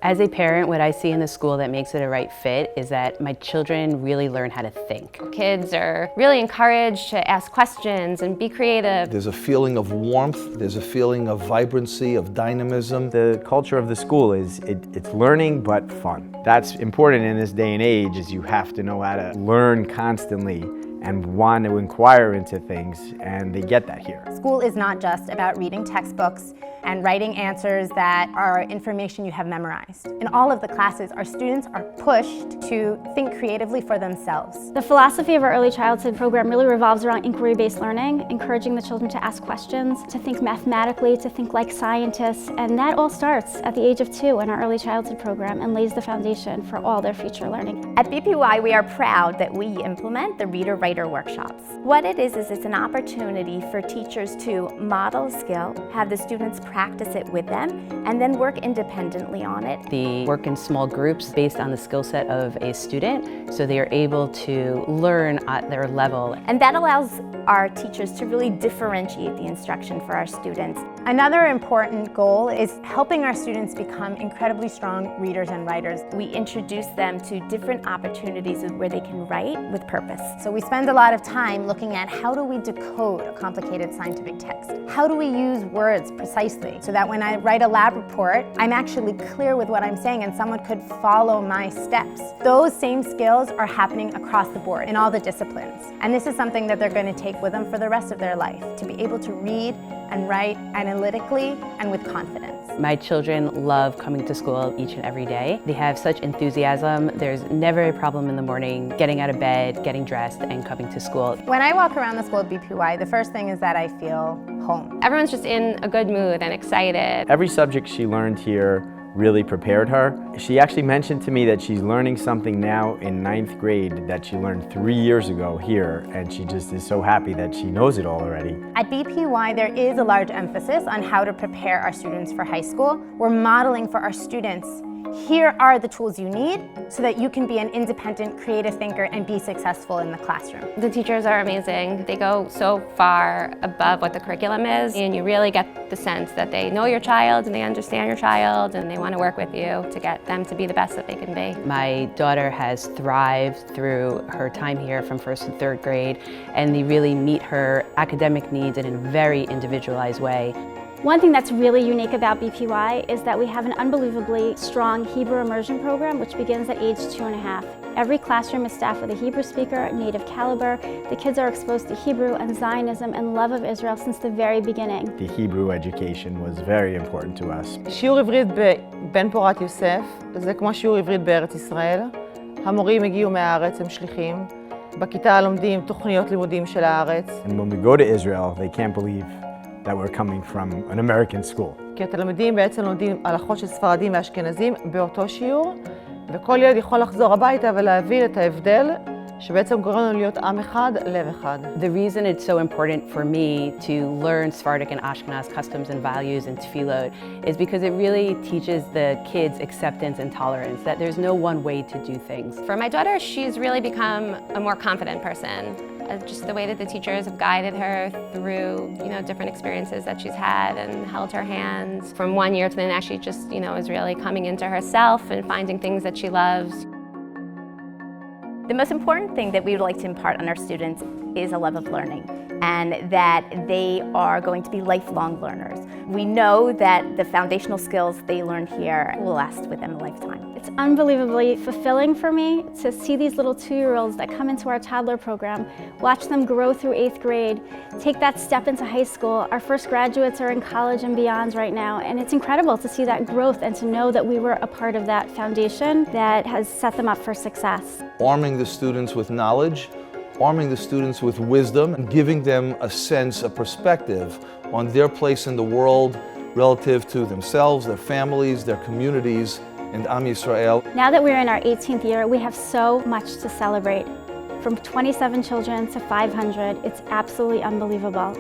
As a parent, what I see in the school that makes it a right fit is that my children really learn how to think. Kids are really encouraged to ask questions and be creative. There's a feeling of warmth, there's a feeling of vibrancy, of dynamism. The culture of the school is it's learning but fun. That's important in this day and age, is you have to know how to learn constantly and want to inquire into things, and they get that here. School is not just about reading textbooks and writing answers that are information you have memorized. In all of the classes, our students are pushed to think creatively for themselves. The philosophy of our early childhood program really revolves around inquiry-based learning, encouraging the children to ask questions, to think mathematically, to think like scientists, and that all starts at the age of 2 in our early childhood program and lays the foundation for all their future learning. At BPY, we are proud that we implement the Reader-Writer workshops. What it is it's an opportunity for teachers to model a skill, have the students practice it with them, and then work independently on it. They work in small groups based on the skill set of a student, so they are able to learn at their level. And that allows our teachers to really differentiate the instruction for our students. Another important goal is helping our students become incredibly strong readers and writers. We introduce them to different opportunities where they can write with purpose. So we spend a lot of time looking at how do we decode a complicated scientific text? How do we use words precisely so that when I write a lab report, I'm actually clear with what I'm saying and someone could follow my steps. Those same skills are happening across the board in all the disciplines. And this is something that they're going to take with them for the rest of their life, to be able to read and write analytically and with confidence. My children love coming to school each and every day. They have such enthusiasm. There's never a problem in the morning getting out of bed, getting dressed, and coming to school. When I walk around the school at BPY, the first thing is that I feel home. Everyone's just in a good mood and excited. Every subject she learned here really prepared her. She actually mentioned to me that she's learning something now in 9th grade that she learned 3 years ago here, and she just is so happy that she knows it all already. At BPY, there is a large emphasis on how to prepare our students for high school. We're modeling for our students, here are the tools you need so that you can be an independent, creative thinker and be successful in the classroom. The teachers are amazing. They go so far above what the curriculum is, and you really get the sense that they know your child and they understand your child and they want to work with you to get them to be the best that they can be. My daughter has thrived through her time here from 1st to 3rd grade, and they really meet her academic needs in a very individualized way. One thing that's really unique about BPY is that we have an unbelievably strong Hebrew immersion program, which begins at age 2.5. Every classroom is staffed with a Hebrew speaker, native caliber. The kids are exposed to Hebrew and Zionism and love of Israel since the very beginning. The Hebrew education was very important to us. שיעור עברית בבן פורת יוסף זה כמו שיעור עברית בארץ ישראל. המורים הגיעו מהארץ, הם שליחים. בכיתה לומדים תוכניות לימודים של הארץ. And when we go to Israel, they can't believe that we're coming from an American school. כי התלמידים בעצם לומדים הלכות של ספרדים ואשכנזים באותו שיעור, וכל ילד יכול לחזור הביתה ולהבין את ההבדל שבעצם גורם לנו להיות עם אחד, לב אחד. The reason it's so important for me to learn Sephardic and Ashkenaz customs and values and tefillot is because it really teaches the kids acceptance and tolerance, that there's no one way to do things. For my daughter, she's really become a more confident person. Just the way that the teachers have guided her through, different experiences that she's had and held her hands. From one year to the next, she just, is really coming into herself and finding things that she loves. The most important thing that we would like to impart on our students is a love of learning, and that they are going to be lifelong learners. We know that the foundational skills they learn here will last with them a lifetime. It's unbelievably fulfilling for me to see these little 2-year-olds that come into our toddler program, watch them grow through 8th grade, take that step into high school. Our first graduates are in college and beyond right now, and it's incredible to see that growth and to know that we were a part of that foundation that has set them up for success. Arming the students with knowledge, arming the students with wisdom, and giving them a sense, a perspective on their place in the world relative to themselves, their families, their communities, and Am Yisrael. Now that we're in our 18th year, we have so much to celebrate. From 27 children to 500, it's absolutely unbelievable.